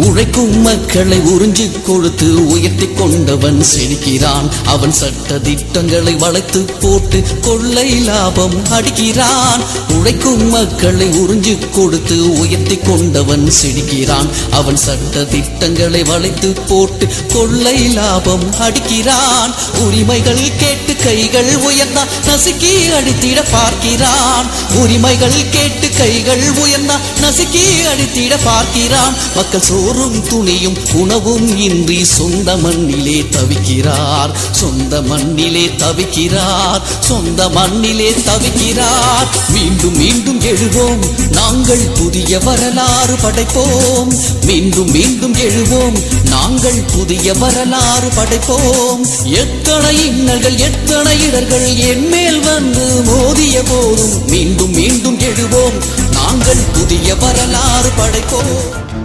உழைக்கும் மக்களை உறிஞ்சி கொடுத்து உயர்த்தி கொண்டவன் செழிக்கிறான். அவன் சட்ட திட்டங்களை வளைத்து போட்டு கொள்ளை லாபம் அடிக்கிறான். உழைக்கும் மக்களை உறிஞ்சி கொடுத்து உயர்த்தி கொண்டவன் செழிக்கிறான். அவன் சட்ட திட்டங்களை வளைத்து போட்டு கொள்ளை லாபம் அடிக்கிறான். உரிமைகள் கேட்டு கைகள் உயர்ந்தா நசுக்கி அடித்திட பார்க்கிறான். உரிமைகள் கேட்டு கைகள் உயர்ந்தா நசுக்கி அடித்திட பார்க்கிறான். மக்கள் சோறும் துணியும் உணவும் இன்றி சொந்த மண்ணிலே தவிக்கிறார். சொந்த மண்ணிலே தவிக்கிறார். சொந்த மண்ணிலே தவிக்கிறார். மீண்டும் மீண்டும் எழுவோம், நாங்கள் புதிய வரலாறு படைப்போம். மீண்டும் மீண்டும் எழுவோம், நாங்கள் புதிய வரலாறு படைப்போம். எத்தனை இன்னல்கள் எத்தனை இடர்கள் என் மேல் வந்து மோதிய போதும் மீண்டும் மீண்டும் எழுவோம், நாங்கள் புதிய வரலாறு படைப்போம்.